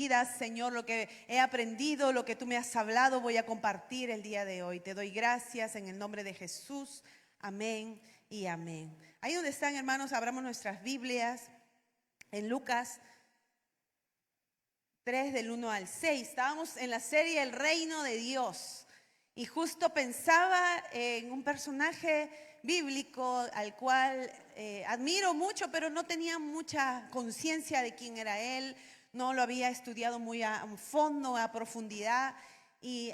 vidas, Señor, lo que he aprendido, lo que tú me has hablado, voy a compartir el día de hoy. Te doy gracias en el nombre de Jesús. Amén y amén. Ahí donde están, hermanos, abramos nuestras Biblias en Lucas 3 del 1 al 6. Estábamos en la serie El Reino de Dios y justo pensaba en un personaje bíblico al cual admiro mucho, pero no tenía mucha conciencia de quién era él, no lo había estudiado muy a fondo, a profundidad. Y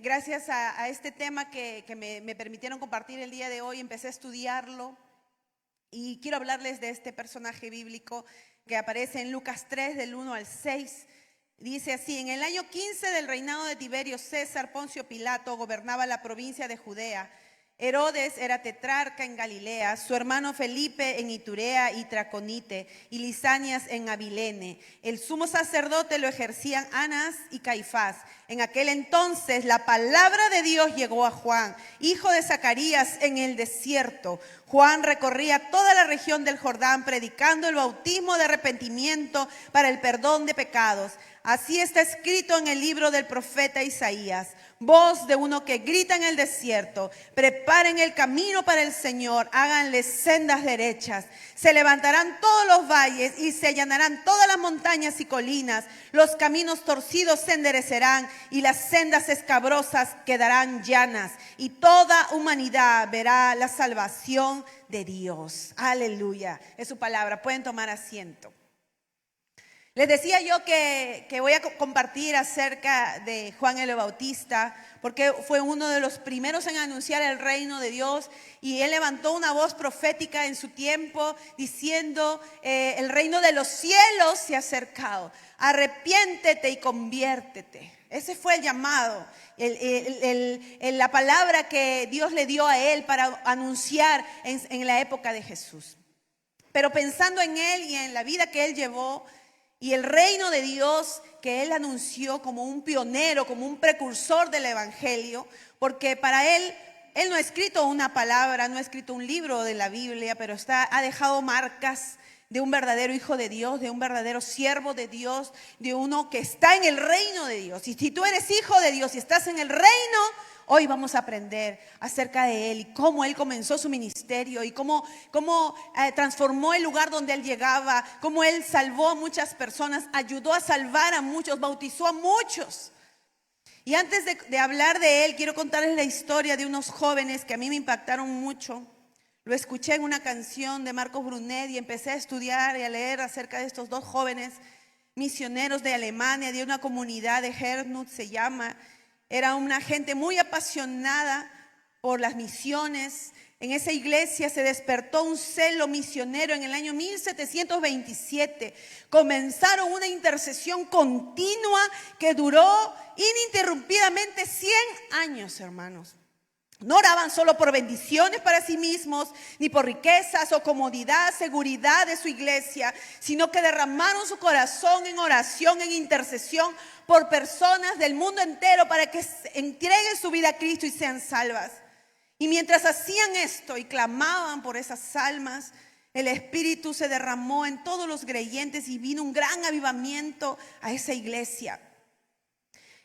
gracias a este tema que me permitieron compartir el día de hoy, empecé a estudiarlo y quiero hablarles de este personaje bíblico que aparece en Lucas 3 del 1 al 6. Dice así: en el año 15 del reinado de Tiberio César, Poncio Pilato gobernaba la provincia de Judea. Herodes era tetrarca en Galilea, su hermano Felipe en Iturea y Traconite, y Lisanias en Abilene. El sumo sacerdote lo ejercían Anás y Caifás. En aquel entonces la palabra de Dios llegó a Juan, hijo de Zacarías, en el desierto. Juan recorría toda la región del Jordán, predicando el bautismo de arrepentimiento para el perdón de pecados. Así está escrito en el libro del profeta Isaías: voz de uno que grita en el desierto, preparen el camino para el Señor, háganle sendas derechas. Se levantarán todos los valles y se allanarán todas las montañas y colinas. Los caminos torcidos se enderecerán y las sendas escabrosas quedarán llanas. Y toda humanidad verá la salvación de Dios. Aleluya. Es su palabra. Pueden tomar asiento. Les decía yo que voy a compartir acerca de Juan el Bautista, porque fue uno de los primeros en anunciar el reino de Dios, y él levantó una voz profética en su tiempo diciendo: el reino de los cielos se ha acercado, arrepiéntete y conviértete. Ese fue el llamado, la palabra que Dios le dio a él para anunciar en la época de Jesús. Pero pensando en él y en la vida que él llevó, y el reino de Dios que él anunció como un pionero, como un precursor del evangelio, porque para él no ha escrito una palabra, no ha escrito un libro de la Biblia, pero ha dejado marcas de un verdadero hijo de Dios, de un verdadero siervo de Dios, de uno que está en el reino de Dios. Y si tú eres hijo de Dios y estás en el reino, hoy vamos a aprender acerca de él y cómo él comenzó su ministerio y cómo transformó el lugar donde él llegaba, cómo él salvó a muchas personas, ayudó a salvar a muchos, bautizó a muchos. Y antes de hablar de él, quiero contarles la historia de unos jóvenes que a mí me impactaron mucho. Lo escuché en una canción de Marcos Brunet y empecé a estudiar y a leer acerca de estos dos jóvenes misioneros de Alemania, de una comunidad de Hernut se llama. Era una gente muy apasionada por las misiones. En esa iglesia se despertó un celo misionero en el año 1727. Comenzaron una intercesión continua que duró ininterrumpidamente 100 años, hermanos. No oraban solo por bendiciones para sí mismos, ni por riquezas o comodidad, seguridad de su iglesia, sino que derramaron su corazón en oración, en intercesión por personas del mundo entero para que entreguen su vida a Cristo y sean salvas. Y mientras hacían esto y clamaban por esas almas, el Espíritu se derramó en todos los creyentes y vino un gran avivamiento a esa iglesia.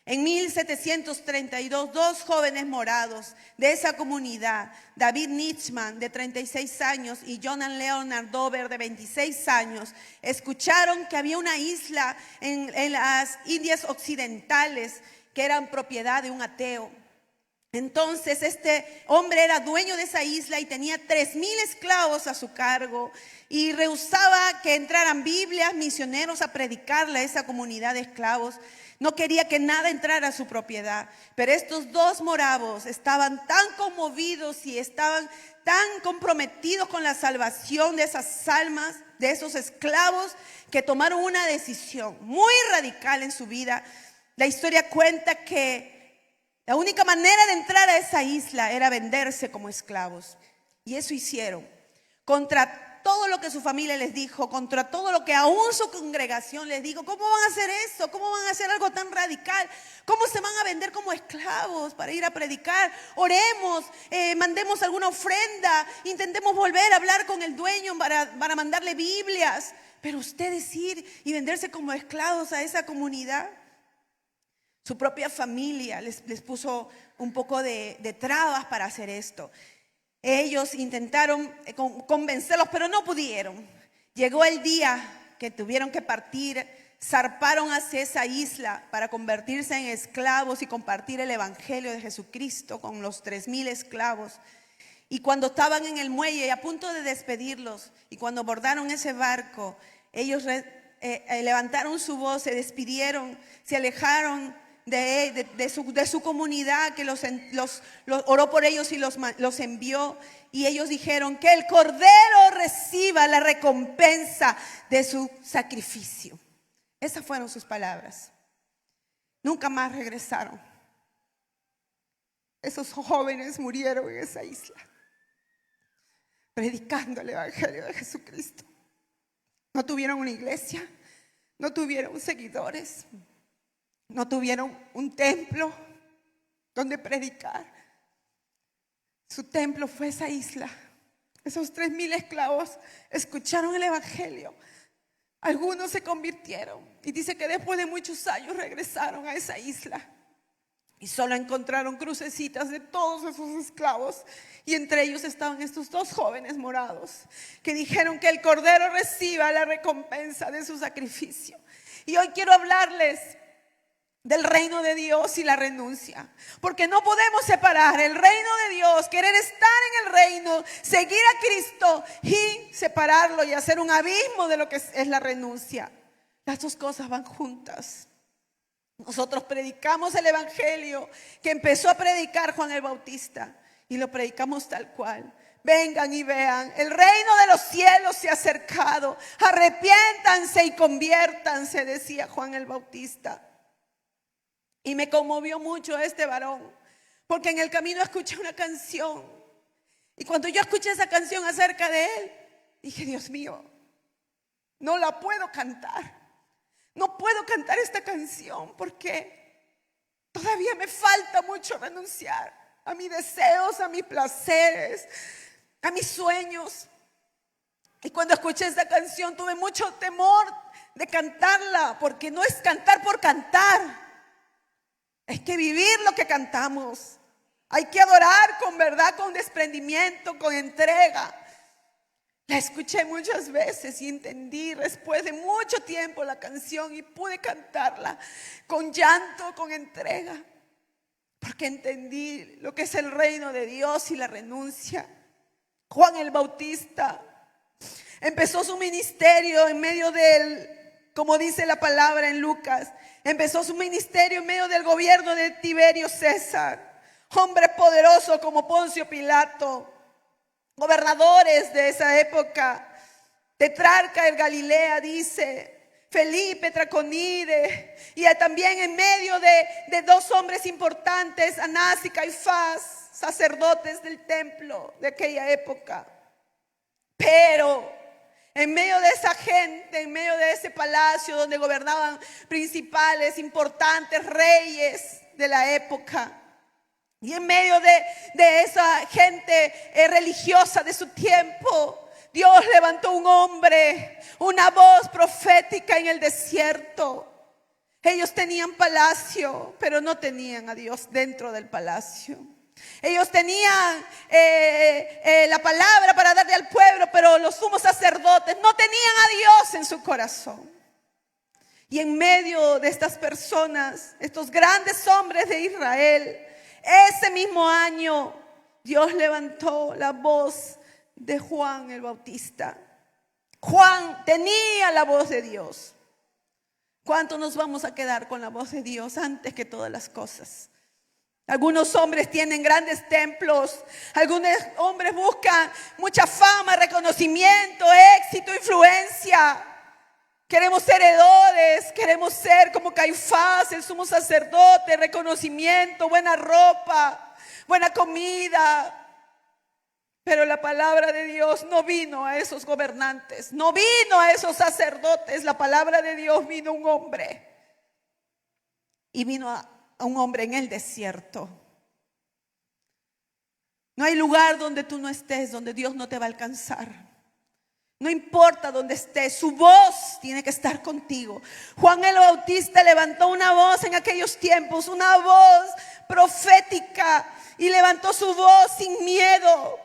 En 1732, dos jóvenes morados de esa comunidad, David Nitzman, de 36 años, y Jonan Leonard Dover, de 26 años, escucharon que había una isla en las Indias Occidentales que eran propiedad de un ateo. Entonces este hombre era dueño de esa isla y tenía 3,000 esclavos a su cargo y rehusaba que entraran Biblias, misioneros a predicarle a esa comunidad de esclavos. No quería que nada entrara a su propiedad. Pero estos dos moravos estaban tan conmovidos y estaban tan comprometidos con la salvación de esas almas, de esos esclavos, que tomaron una decisión muy radical en su vida. La historia cuenta que la única manera de entrar a esa isla era venderse como esclavos. Y eso hicieron. Contra todo lo que su familia les dijo, contra todo lo que aún su congregación les dijo. ¿Cómo van a hacer eso? ¿Cómo van a hacer algo tan radical? ¿Cómo se van a vender como esclavos para ir a predicar? Oremos, mandemos alguna ofrenda, intentemos volver a hablar con el dueño para mandarle Biblias. pero ustedes ir y venderse como esclavos a esa comunidad. Su propia familia les puso un poco de trabas para hacer esto. Ellos intentaron convencerlos, pero no pudieron. Llegó el día que tuvieron que partir, zarparon hacia esa isla para convertirse en esclavos y compartir el evangelio de Jesucristo con los 3,000 esclavos. Y cuando estaban en el muelle a punto de despedirlos, y cuando abordaron ese barco, ellos levantaron su voz, se despidieron, se alejaron de su comunidad que los oró por ellos y los envió. Y ellos dijeron: que el Cordero reciba la recompensa de su sacrificio. Esas fueron sus palabras. Nunca más regresaron. Esos jóvenes murieron en esa isla, predicando el evangelio de Jesucristo. No tuvieron una iglesia, no tuvieron seguidores, no tuvieron un templo donde predicar. Su templo fue esa isla. Esos 3,000 esclavos escucharon el evangelio. Algunos se convirtieron y dice que después de muchos años regresaron a esa isla y solo encontraron crucecitas de todos esos esclavos, y entre ellos estaban estos 2 jóvenes morados que dijeron: que el Cordero reciba la recompensa de su sacrificio. Y hoy quiero hablarles del reino de Dios y la renuncia, porque no podemos separar el reino de Dios, querer estar en el reino, seguir a Cristo, y separarlo y hacer un abismo de lo que es la renuncia. Las 2 cosas van juntas. Nosotros predicamos el evangelio que empezó a predicar Juan el Bautista, y lo predicamos tal cual. Vengan y vean, el reino de los cielos se ha acercado, arrepiéntanse y conviértanse, decía Juan el Bautista. Y me conmovió mucho este varón, porque en el camino escuché una canción. Y cuando yo escuché esa canción acerca de él, dije: Dios mío, no la puedo cantar. No puedo cantar esta canción porque todavía me falta mucho renunciar a mis deseos, a mis placeres, a mis sueños. Y cuando escuché esta canción tuve mucho temor de cantarla, porque no es cantar por cantar. Es que vivir lo que cantamos. Hay que adorar con verdad, con desprendimiento, con entrega. La escuché muchas veces y entendí después de mucho tiempo la canción, y pude cantarla con llanto, con entrega, porque entendí lo que es el reino de Dios y la renuncia. Juan el Bautista empezó su ministerio en medio del, como dice la palabra en Lucas, empezó su ministerio en medio del gobierno de Tiberio César, hombre poderoso como Poncio Pilato, gobernadores de esa época, tetrarca de Galilea, dice, Felipe, Traconide, y también en medio de 2 hombres importantes, Anás y Caifás, sacerdotes del templo de aquella época. Pero en medio de esa gente, en medio de ese palacio donde gobernaban principales, importantes, reyes de la época, y en medio de esa gente religiosa de su tiempo, Dios levantó un hombre, una voz profética en el desierto. Ellos tenían palacio, pero no tenían a Dios dentro del palacio. Ellos tenían la palabra para darle al pueblo, pero los sumos sacerdotes no tenían a Dios en su corazón. Y en medio de estas personas, estos grandes hombres de Israel, ese mismo año Dios levantó la voz de Juan el Bautista. Juan tenía la voz de Dios. ¿Cuánto nos vamos a quedar con la voz de Dios antes que todas las cosas? Algunos hombres tienen grandes templos, algunos hombres buscan mucha fama, reconocimiento, éxito, influencia. Queremos ser heredores, queremos ser como Caifás, el sumo sacerdote, reconocimiento, buena ropa, buena comida. Pero la palabra de Dios no vino a esos gobernantes, no vino a esos sacerdotes. La palabra de Dios vino a un hombre, y vino a un hombre en el desierto. No hay lugar donde tú no estés, donde Dios no te va a alcanzar. No importa dónde estés, su voz tiene que estar contigo. Juan el Bautista levantó una voz en aquellos tiempos, una voz profética, y levantó su voz sin miedo.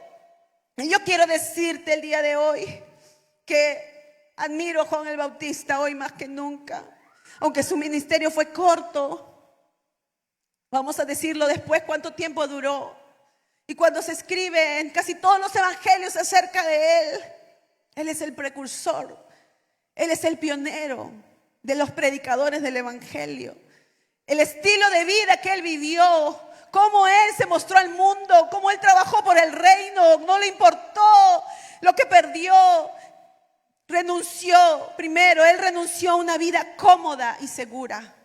Y yo quiero decirte el día de hoy que admiro a Juan el Bautista hoy más que nunca. Aunque su ministerio fue corto, vamos a decirlo después cuánto tiempo duró. Y cuando se escribe en casi todos los evangelios acerca de él es el precursor, él es el pionero de los predicadores del evangelio. El estilo de vida que él vivió, cómo él se mostró al mundo, cómo él trabajó por el reino, no le importó lo que perdió. Él renunció a una vida cómoda y segura.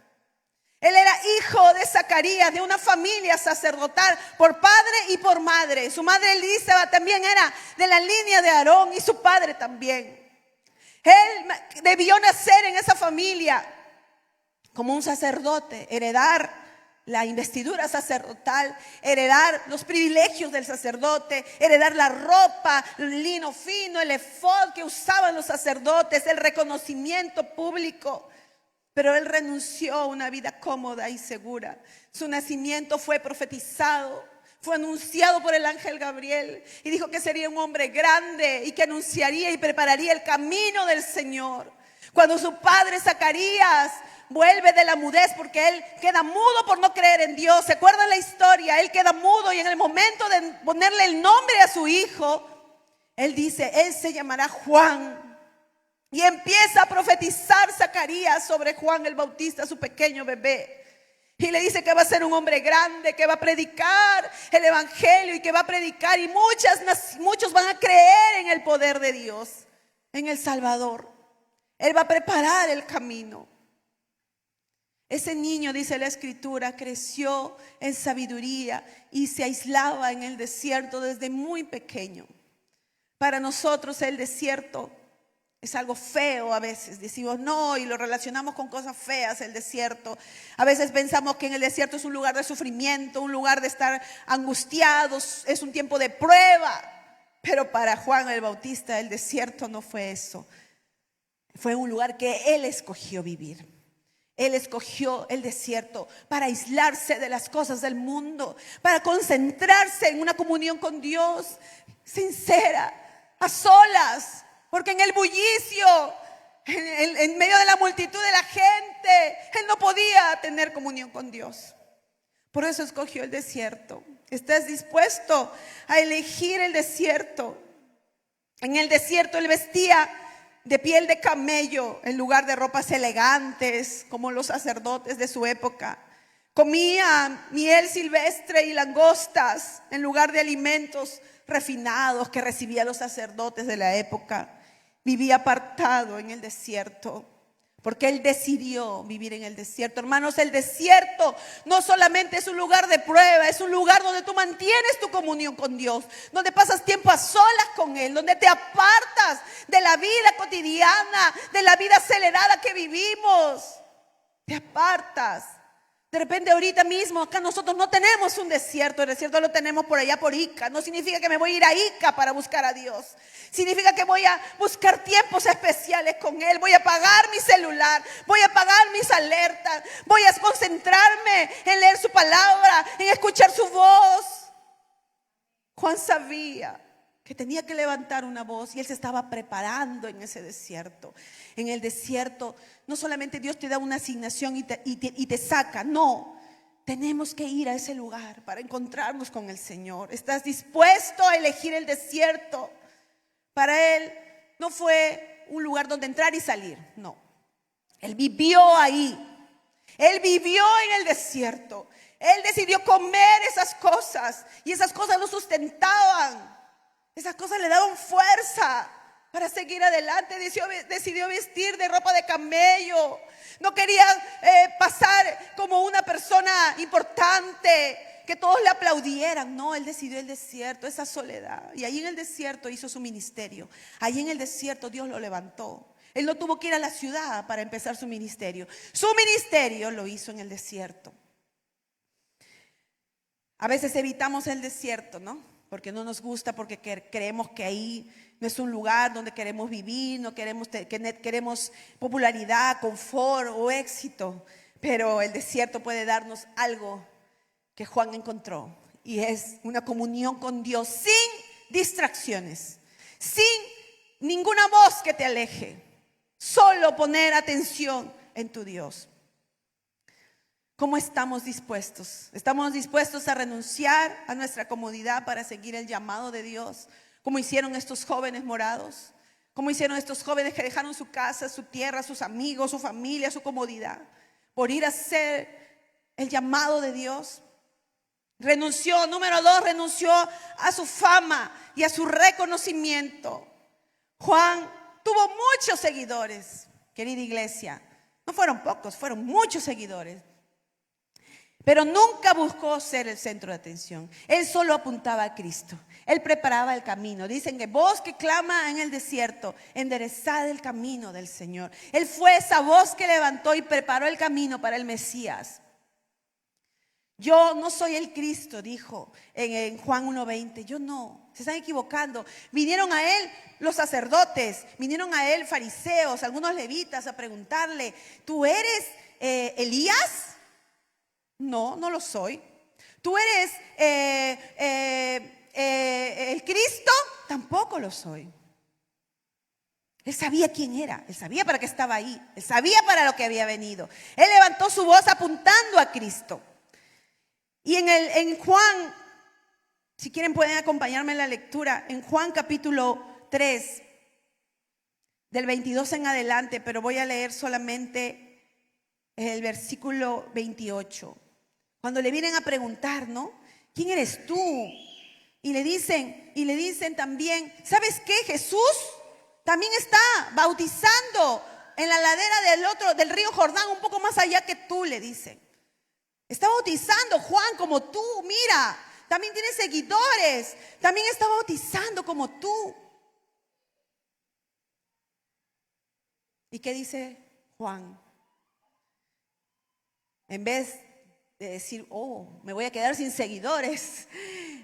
Él era hijo de Zacarías, de una familia sacerdotal por padre y por madre. Su madre Elizabeth también era de la línea de Aarón y su padre también. Él debió nacer en esa familia como un sacerdote, heredar la investidura sacerdotal, heredar los privilegios del sacerdote, heredar la ropa, el lino fino, el efod que usaban los sacerdotes, el reconocimiento público. Pero él renunció a una vida cómoda y segura. Su nacimiento fue profetizado, fue anunciado por el ángel Gabriel y dijo que sería un hombre grande y que anunciaría y prepararía el camino del Señor. Cuando su padre Zacarías vuelve de la mudez, porque él queda mudo por no creer en Dios. ¿Se acuerdan la historia? Él queda mudo y en el momento de ponerle el nombre a su hijo, él dice, él se llamará Juan. Y empieza a profetizar Zacarías sobre Juan el Bautista, su pequeño bebé. Y le dice que va a ser un hombre grande, que va a predicar el evangelio y que va a predicar. Y muchos van a creer en el poder de Dios, en el Salvador. Él va a preparar el camino. Ese niño, dice la Escritura, creció en sabiduría y se aislaba en el desierto desde muy pequeño. Para nosotros el desierto es algo feo a veces, decimos no y lo relacionamos con cosas feas el desierto. A veces pensamos que en el desierto es un lugar de sufrimiento, un lugar de estar angustiados, es un tiempo de prueba. Pero para Juan el Bautista el desierto no fue eso. Fue un lugar que él escogió vivir. Él escogió el desierto para aislarse de las cosas del mundo, para concentrarse en una comunión con Dios sincera, a solas. Porque en el bullicio, en medio de la multitud de la gente, él no podía tener comunión con Dios. Por eso escogió el desierto. ¿Estás dispuesto a elegir el desierto? En el desierto él vestía de piel de camello en lugar de ropas elegantes como los sacerdotes de su época. Comía miel silvestre y langostas en lugar de alimentos refinados que recibían los sacerdotes de la época. Vivía apartado en el desierto porque él decidió vivir en el desierto. Hermanos, el desierto no solamente es un lugar de prueba, es un lugar donde tú mantienes tu comunión con Dios, donde pasas tiempo a solas con Él, donde te apartas de la vida cotidiana, de la vida acelerada que vivimos. Te apartas. De repente ahorita mismo acá nosotros no tenemos un desierto, el desierto lo tenemos por allá por Ica. No significa que me voy a ir a Ica para buscar a Dios. Significa que voy a buscar tiempos especiales con Él. Voy a apagar mi celular, voy a apagar mis alertas, voy a concentrarme en leer su palabra, en escuchar su voz. Juan sabía que tenía que levantar una voz y él se estaba preparando en ese desierto. En el desierto no solamente Dios te da una asignación y te saca, no, tenemos que ir a ese lugar para encontrarnos con el Señor. ¿Estás dispuesto a elegir el desierto? Para él no fue un lugar donde entrar y salir, no. Él vivió ahí, él vivió en el desierto. Él decidió comer esas cosas y esas cosas lo sustentaban. Esas cosas le daban fuerza para seguir adelante. Decidió vestir de ropa de camello. No quería pasar como una persona importante, que todos le aplaudieran. No, él decidió el desierto, esa soledad. Y ahí en el desierto hizo su ministerio. Ahí en el desierto Dios lo levantó. Él no tuvo que ir a la ciudad para empezar su ministerio. Su ministerio lo hizo en el desierto. A veces evitamos el desierto, ¿no? Porque no nos gusta, porque creemos que ahí no es un lugar donde queremos vivir, no queremos popularidad, confort o éxito. Pero el desierto puede darnos algo que Juan encontró, y es una comunión con Dios sin distracciones, sin ninguna voz que te aleje, solo poner atención en tu Dios. ¿Cómo estamos dispuestos? ¿Estamos dispuestos a renunciar a nuestra comodidad para seguir el llamado de Dios? Como hicieron estos jóvenes morados, como hicieron estos jóvenes que dejaron su casa, su tierra, sus amigos, su familia, su comodidad, por ir a hacer el llamado de Dios. Renunció, número 2, renunció a su fama y a su reconocimiento. Juan tuvo muchos seguidores, querida iglesia. No fueron pocos, fueron muchos seguidores. Pero nunca buscó ser el centro de atención. Él solo apuntaba a Cristo. Él preparaba el camino. Dicen que voz que clama en el desierto, enderezad el camino del Señor. Él fue esa voz que levantó y preparó el camino para el Mesías. Yo no soy el Cristo, dijo en Juan 1:20. Yo no, se están equivocando. Vinieron a él los sacerdotes, vinieron a él fariseos, algunos levitas a preguntarle, ¿tú eres Elías? No, no lo soy. ¿Tú eres el Cristo? Tampoco lo soy. Él sabía quién era, él sabía para qué estaba ahí, él sabía para lo que había venido. Él levantó su voz apuntando a Cristo. Y en Juan, si quieren pueden acompañarme en la lectura, en Juan capítulo 3, del 22 en adelante, pero voy a leer solamente el versículo 28. Cuando le vienen a preguntar, ¿no? ¿Quién eres tú? Y le dicen también, ¿sabes qué? Jesús también está bautizando en la ladera del río Jordán, un poco más allá que tú, le dicen. Está bautizando Juan como tú, mira, también tiene seguidores, también está bautizando como tú. ¿Y qué dice Juan? En vez de decir, oh, me voy a quedar sin seguidores,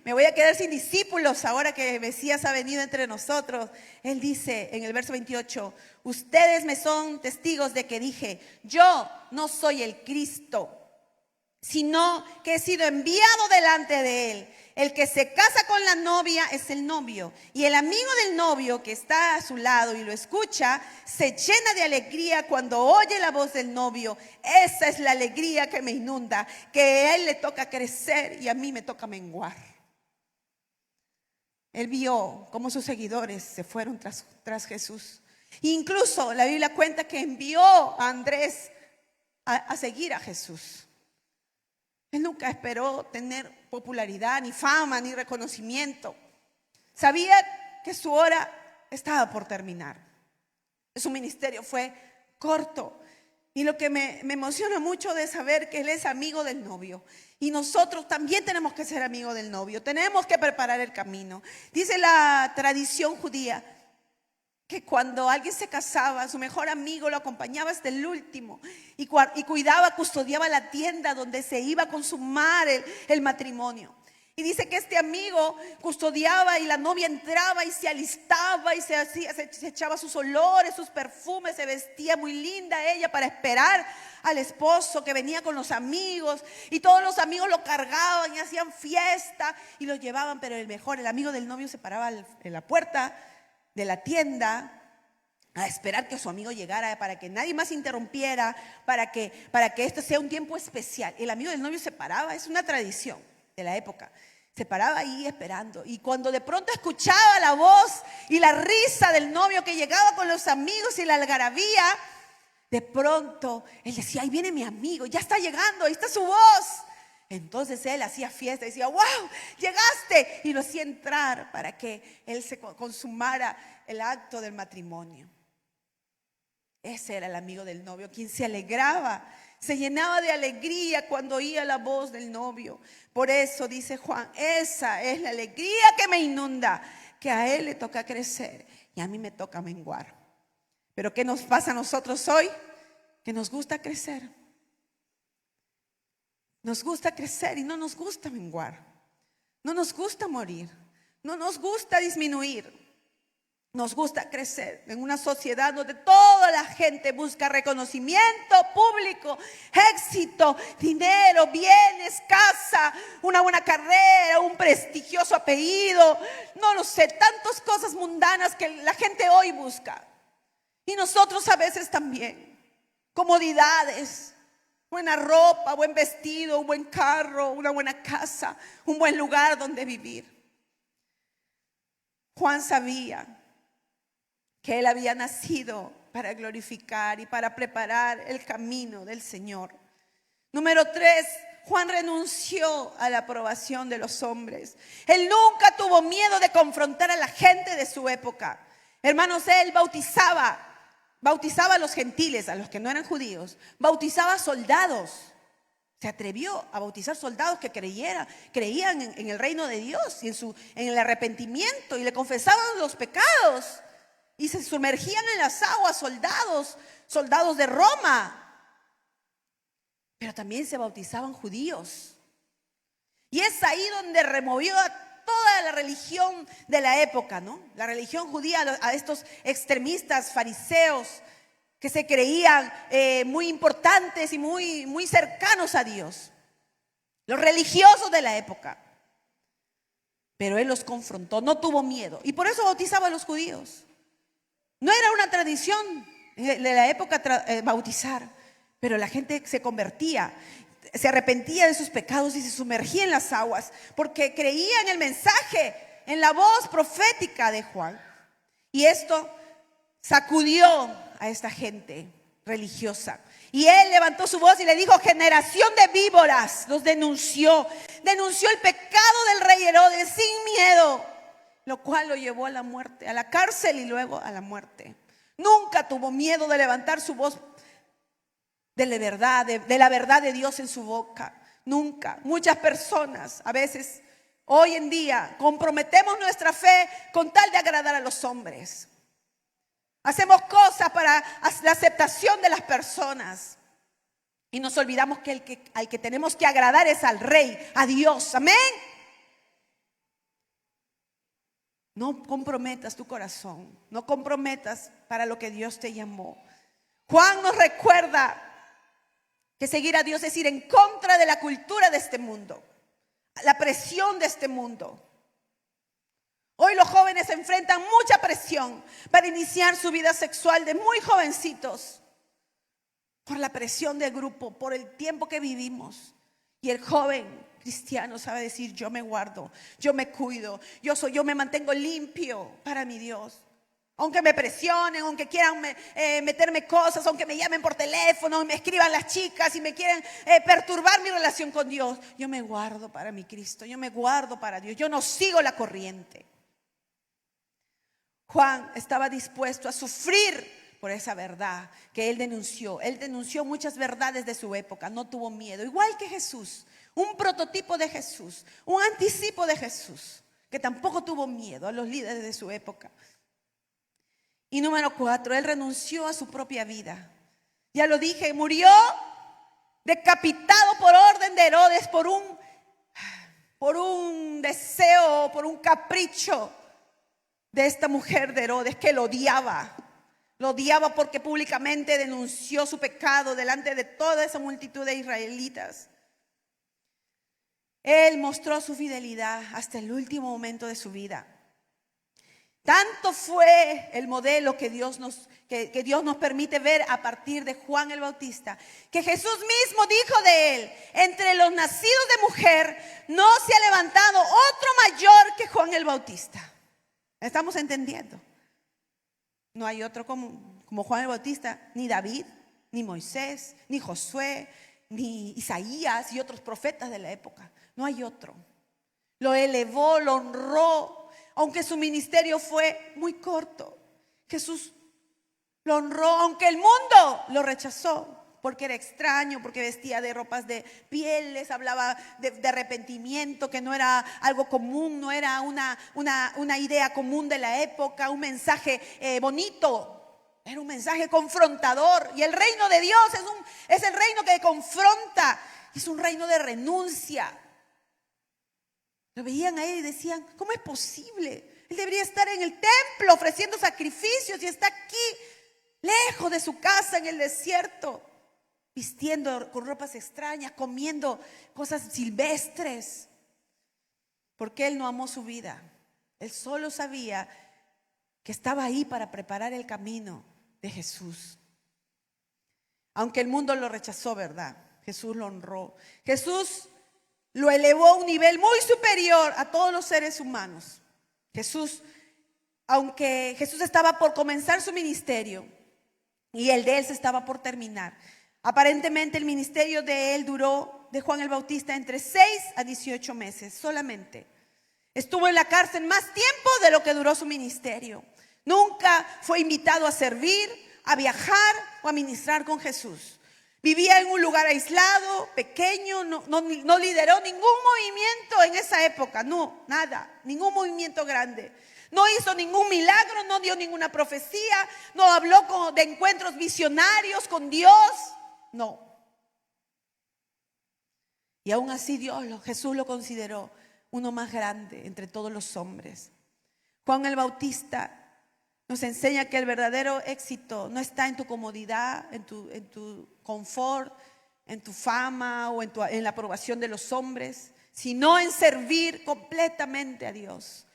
me voy a quedar sin discípulos ahora que el Mesías ha venido entre nosotros, él dice en el verso 28, ustedes me son testigos de que dije, yo no soy el Cristo, sino que he sido enviado delante de él. El que se casa con la novia es el novio, y el amigo del novio que está a su lado y lo escucha, se llena de alegría cuando oye la voz del novio. Esa es la alegría que me inunda, que a él le toca crecer y a mí me toca menguar. Él vio cómo sus seguidores se fueron tras Jesús. Incluso la Biblia cuenta que envió a Andrés a seguir a Jesús. Él nunca esperó tener popularidad, ni fama, ni reconocimiento. Sabía que su hora estaba por terminar. Su ministerio fue corto. Y lo que me emociona mucho de saber que él es amigo del novio. Y nosotros también tenemos que ser amigos del novio. Tenemos que preparar el camino. Dice la tradición judía que cuando alguien se casaba, su mejor amigo lo acompañaba hasta el último y cuidaba, custodiaba la tienda donde se iba a consumar el matrimonio. Y dice que este amigo custodiaba y la novia entraba y se alistaba y se echaba sus olores, sus perfumes, se vestía muy linda ella para esperar al esposo que venía con los amigos, y todos los amigos lo cargaban y hacían fiesta y lo llevaban, pero el amigo del novio se paraba en la puerta de la tienda a esperar que su amigo llegara para que nadie más interrumpiera, para que esto sea un tiempo especial. El amigo del novio se paraba, es una tradición de la época, se paraba ahí esperando, y cuando de pronto escuchaba la voz y la risa del novio que llegaba con los amigos y la algarabía, de pronto él decía, ahí viene mi amigo, ya está llegando, ahí está su voz. Entonces él hacía fiesta y decía, wow, llegaste, y lo hacía entrar para que él se consumara el acto del matrimonio. Ese era el amigo del novio, quien se alegraba, se llenaba de alegría cuando oía la voz del novio. Por eso dice Juan, esa es la alegría que me inunda, que a él le toca crecer y a mí me toca menguar. Pero ¿qué nos pasa a nosotros hoy? Que nos gusta crecer. Nos gusta crecer y no nos gusta menguar. No nos gusta morir. No nos gusta disminuir. Nos gusta crecer en una sociedad donde toda la gente busca reconocimiento público, éxito, dinero, bienes, casa, una buena carrera, un prestigioso apellido. No lo sé, tantas cosas mundanas que la gente hoy busca. Y nosotros a veces también. Comodidades, buena ropa, buen vestido, un buen carro, una buena casa, un buen lugar donde vivir. Juan sabía que él había nacido para glorificar y para preparar el camino del Señor. Número 3, Juan renunció a la aprobación de los hombres. Él nunca tuvo miedo de confrontar a la gente de su época. Hermanos, él bautizaba a los gentiles, a los que no eran judíos, bautizaba soldados. Se atrevió a bautizar soldados que creían en el reino de Dios y en el arrepentimiento, y le confesaban los pecados. Y se sumergían en las aguas soldados de Roma. Pero también se bautizaban judíos. Y es ahí donde removió a toda la religión de la época, ¿no? La religión judía, a estos extremistas fariseos que se creían muy importantes y muy cercanos a Dios. Los religiosos de la época. Pero él los confrontó, no tuvo miedo. Y por eso bautizaba a los judíos. No era una tradición de la época bautizar, pero la gente se convertía, se arrepentía de sus pecados y se sumergía en las aguas, porque creía en el mensaje, en la voz profética de Juan. Y esto sacudió a esta gente religiosa. Y él levantó su voz y le dijo: generación de víboras, los denunció el pecado del rey Herodes sin miedo, lo cual lo llevó a la muerte, a la cárcel y luego a la muerte. Nunca tuvo miedo de levantar su voz de la verdad de Dios en su boca. Nunca. Muchas personas a veces hoy en día comprometemos nuestra fe con tal de agradar a los hombres. Hacemos cosas para la aceptación de las personas y nos olvidamos que al que tenemos que agradar es al Rey, a Dios. Amén. No comprometas tu corazón, no comprometas para lo que Dios te llamó. Juan nos recuerda que seguir a Dios es ir en contra de la cultura de este mundo, la presión de este mundo. Hoy los jóvenes enfrentan mucha presión para iniciar su vida sexual de muy jovencitos, por la presión del grupo, por el tiempo que vivimos. Y el joven cristiano sabe decir: yo me guardo, yo me cuido, yo me mantengo limpio para mi Dios. Aunque me presionen, aunque quieran meterme cosas, aunque me llamen por teléfono, me escriban las chicas y me quieren perturbar mi relación con Dios, yo me guardo para mi Cristo, yo me guardo para Dios, yo no sigo la corriente. Juan estaba dispuesto a sufrir por esa verdad que él denunció. Él denunció muchas verdades de su época, no tuvo miedo. Igual que Jesús, un prototipo de Jesús, un anticipo de Jesús, que tampoco tuvo miedo a los líderes de su época. Y número 4, él renunció a su propia vida. Ya lo dije, murió decapitado por orden de Herodes por un deseo, por un capricho de esta mujer de Herodes que lo odiaba. Lo odiaba porque públicamente denunció su pecado delante de toda esa multitud de israelitas. Él mostró su fidelidad hasta el último momento de su vida. Tanto fue el modelo que Dios nos permite ver a partir de Juan el Bautista, que Jesús mismo dijo de él: entre los nacidos de mujer no se ha levantado otro mayor que Juan el Bautista. ¿Estamos entendiendo? No hay otro como Juan el Bautista, ni David, ni Moisés, ni Josué, ni Isaías y otros profetas de la época. No hay otro. Lo elevó, lo honró, aunque su ministerio fue muy corto. Jesús lo honró, aunque el mundo lo rechazó, porque era extraño, porque vestía de ropas de pieles, hablaba de arrepentimiento, que no era algo común, no era una idea común de la época, un mensaje bonito, era un mensaje confrontador. Y el reino de Dios es el reino que confronta, es un reino de renuncia. Lo veían a él y decían: ¿cómo es posible? Él debería estar en el templo ofreciendo sacrificios y está aquí, lejos de su casa en el desierto, vistiendo con ropas extrañas, comiendo cosas silvestres. Porque Él no amó su vida. Él solo sabía que estaba ahí para preparar el camino de Jesús. Aunque el mundo lo rechazó, ¿verdad? Jesús lo honró. Jesús lo elevó a un nivel muy superior a todos los seres humanos. Aunque Jesús estaba por comenzar su ministerio y el de Él se estaba por terminar. Aparentemente el ministerio de Él duró, de Juan el Bautista, entre 6 a 18 meses solamente. Estuvo en la cárcel más tiempo de lo que duró su ministerio. Nunca fue invitado a servir, a viajar o a ministrar con Jesús. Vivía en un lugar aislado, pequeño, no lideró ningún movimiento en esa época, no, nada, ningún movimiento grande. No hizo ningún milagro, no dio ninguna profecía, no habló de encuentros visionarios con Dios, no. Y aún así Jesús lo consideró uno más grande entre todos los hombres. Juan el Bautista nos enseña que el verdadero éxito no está en tu comodidad, en tu confort, en tu fama o en la aprobación de los hombres, sino en servir completamente a Dios,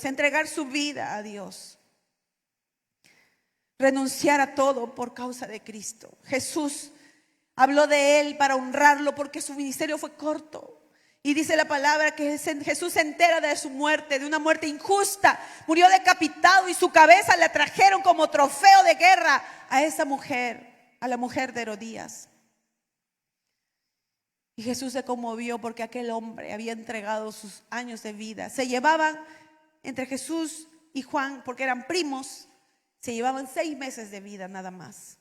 entregar su vida a Dios, renunciar a todo por causa de Cristo. Jesús habló de Él para honrarlo porque su ministerio fue corto. Y dice la palabra que Jesús se entera de su muerte, de una muerte injusta. Murió decapitado y su cabeza la trajeron como trofeo de guerra a esa mujer, a la mujer de Herodías. Y Jesús se conmovió porque aquel hombre había entregado sus años de vida. Se llevaban entre Jesús y Juan, porque eran primos, se llevaban 6 meses de vida nada más.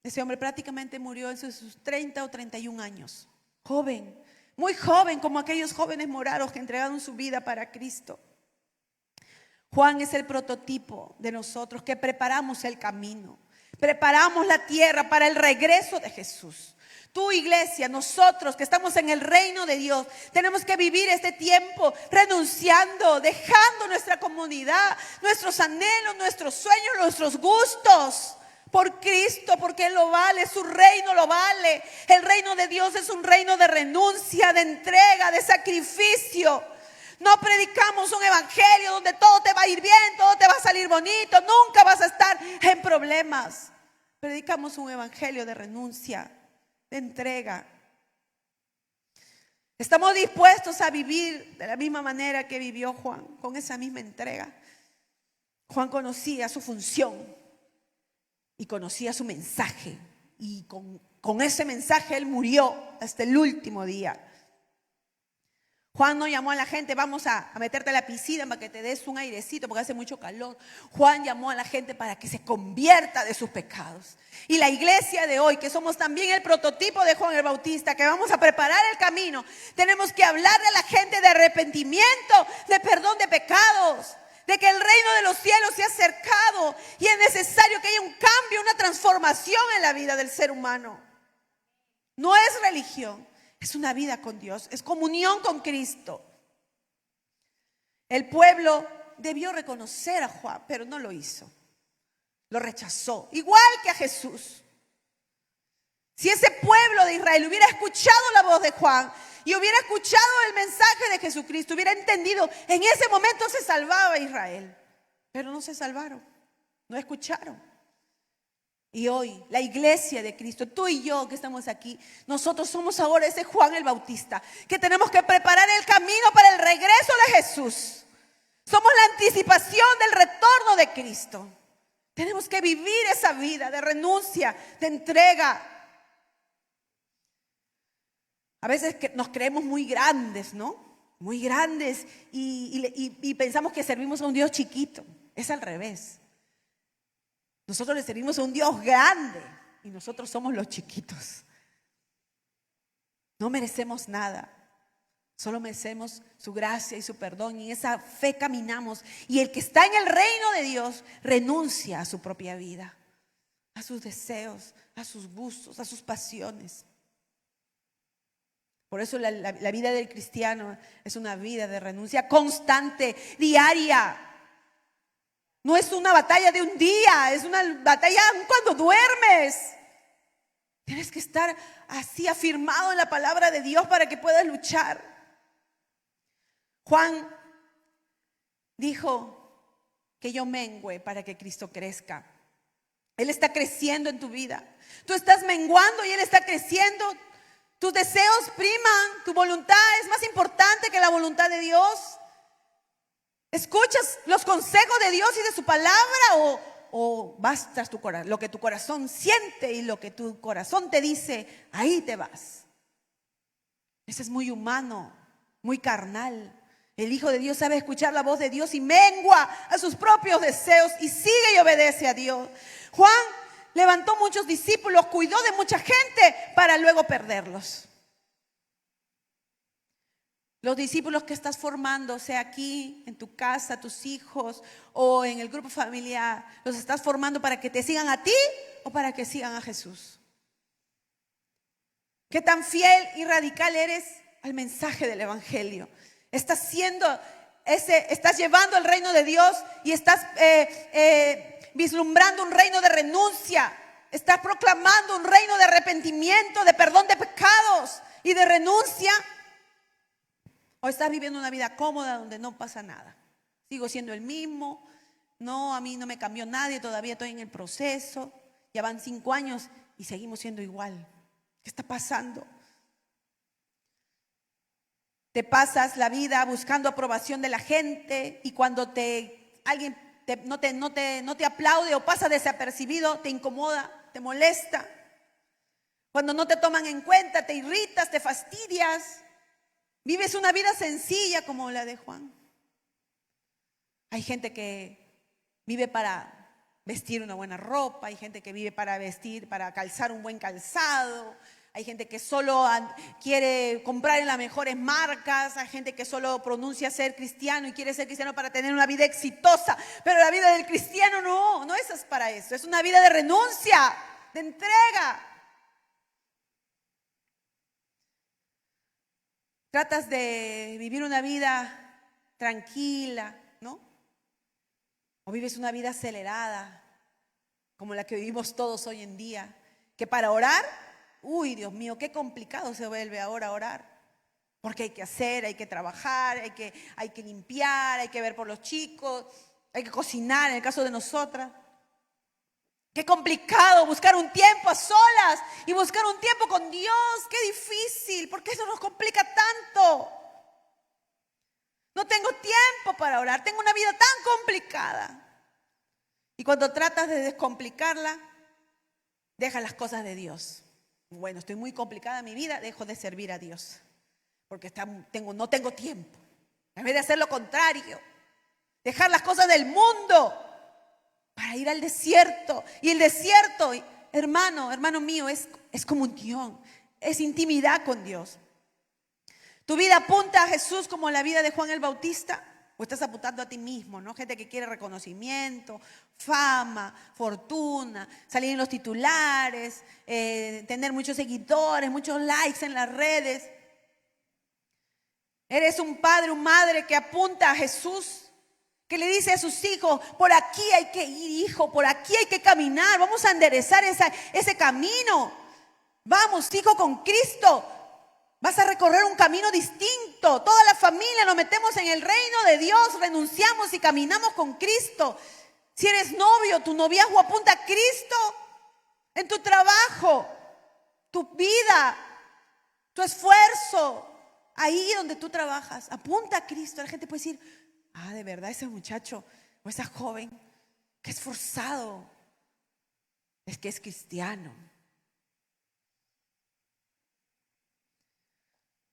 Ese hombre prácticamente murió en sus 30 o 31 años. Joven, muy joven, como aquellos jóvenes morados que entregaron su vida para Cristo. Juan es el prototipo de nosotros que preparamos el camino, preparamos la tierra para el regreso de Jesús. Tu iglesia, nosotros que estamos en el reino de Dios, tenemos que vivir este tiempo renunciando, dejando nuestra comunidad, nuestros anhelos, nuestros sueños, nuestros gustos. Por Cristo, porque Él lo vale, su reino lo vale. El reino de Dios es un reino de renuncia, de entrega, de sacrificio. No predicamos un evangelio donde todo te va a ir bien, todo te va a salir bonito, nunca vas a estar en problemas. Predicamos un evangelio de renuncia, de entrega. Estamos dispuestos a vivir de la misma manera que vivió Juan, con esa misma entrega. Juan conocía su función y conocía su mensaje, y con ese mensaje él murió hasta el último día. Juan no llamó a la gente, vamos a meterte a la piscina para que te des un airecito porque hace mucho calor. Juan llamó a la gente para que se convierta de sus pecados. Y la iglesia de hoy, que somos también el prototipo de Juan el Bautista, que vamos a preparar el camino, tenemos que hablarle a la gente de arrepentimiento, de perdón de pecados, de que el reino de los cielos se ha acercado y es necesario que haya un cambio, una transformación en la vida del ser humano. No es religión, es una vida con Dios, es comunión con Cristo. El pueblo debió reconocer a Juan, pero no lo hizo. Lo rechazó, igual que a Jesús. Si ese pueblo de Israel hubiera escuchado la voz de Juan y hubiera escuchado el mensaje de Jesucristo, hubiera entendido, en ese momento se salvaba Israel. Pero no se salvaron, no escucharon. Y hoy la iglesia de Cristo, tú y yo que estamos aquí, nosotros somos ahora ese Juan el Bautista, que tenemos que preparar el camino para el regreso de Jesús. Somos la anticipación del retorno de Cristo. Tenemos que vivir esa vida de renuncia, de entrega. A veces nos creemos muy grandes, ¿no? Muy grandes y pensamos que servimos a un Dios chiquito. Es al revés. Nosotros le servimos a un Dios grande y nosotros somos los chiquitos. No merecemos nada. Solo merecemos su gracia y su perdón, y en esa fe caminamos. Y el que está en el reino de Dios renuncia a su propia vida, a sus deseos, a sus gustos, a sus pasiones. Por eso la vida del cristiano es una vida de renuncia constante, diaria. No es una batalla de un día, es una batalla aún cuando duermes. Tienes que estar así afirmado en la palabra de Dios para que puedas luchar. Juan dijo que yo mengüe para que Cristo crezca. Él está creciendo en tu vida. Tú estás menguando y Él está creciendo. Tus deseos priman, tu voluntad es más importante que la voluntad de Dios. ¿Escuchas los consejos de Dios y de su palabra o vas tras tu corazón? Lo que tu corazón siente y lo que tu corazón te dice, ahí te vas. Eso es muy humano, muy carnal. El Hijo de Dios sabe escuchar la voz de Dios y mengua a sus propios deseos y sigue y obedece a Dios. Juan levantó muchos discípulos, cuidó de mucha gente para luego perderlos. Los discípulos que estás formando, sea aquí, en tu casa, tus hijos o en el grupo familiar, los estás formando para que te sigan a ti o para que sigan a Jesús. ¿Qué tan fiel y radical eres al mensaje del Evangelio? Estás llevando el reino de Dios y estás vislumbrando un reino de renuncia. Estás proclamando un reino de arrepentimiento, de perdón de pecados y de renuncia. O estás viviendo una vida cómoda donde no pasa nada. Sigo siendo el mismo. No, a mí no me cambió nadie, todavía estoy en el proceso. Ya van 5 años y seguimos siendo igual. ¿Qué está pasando? Te pasas la vida buscando aprobación de la gente y cuando alguien no te aplaude o pasa desapercibido, te incomoda, te molesta. Cuando no te toman en cuenta, te irritas, te fastidias. Vives una vida sencilla como la de Juan. Hay gente que vive para vestir una buena ropa, hay gente que vive para calzar un buen calzado. Hay gente que solo quiere comprar en las mejores marcas. Hay gente que solo pronuncia ser cristiano y quiere ser cristiano para tener una vida exitosa. Pero la vida del cristiano no es para eso. Es una vida de renuncia, de entrega. Tratas de vivir una vida tranquila, ¿no? O vives una vida acelerada, como la que vivimos todos hoy en día. Que para orar, uy, Dios mío, qué complicado se vuelve ahora orar. Porque hay que hacer, hay que trabajar, hay que limpiar, hay que ver por los chicos, hay que cocinar en el caso de nosotras. Qué complicado buscar un tiempo a solas y buscar un tiempo con Dios. Qué difícil, ¿por qué eso nos complica tanto? No tengo tiempo para orar, tengo una vida tan complicada. Y cuando tratas de descomplicarla, dejas las cosas de Dios. Bueno, estoy muy complicada en mi vida, dejo de servir a Dios. Porque no tengo tiempo. En vez de hacer lo contrario, dejar las cosas del mundo para ir al desierto. Y el desierto, hermano mío, es comunión, es intimidad con Dios. ¿Tu vida apunta a Jesús como la vida de Juan el Bautista? ¿O estás apuntando a ti mismo, no? Gente que quiere reconocimiento, fama, fortuna, salir en los titulares, tener muchos seguidores, muchos likes en las redes. Eres un padre, una madre que apunta a Jesús, que le dice a sus hijos, por aquí hay que ir, hijo, por aquí hay que caminar, vamos a enderezar ese camino. Vamos, hijo, con Cristo. Vas a recorrer un camino distinto. Toda la familia nos metemos en el reino de Dios, renunciamos y caminamos con Cristo. Si eres novio, tu noviazgo apunta a Cristo. En tu trabajo, tu vida, tu esfuerzo, ahí donde tú trabajas, apunta a Cristo. La gente puede decir, de verdad ese muchacho o esa joven que es forzado, es que es cristiano.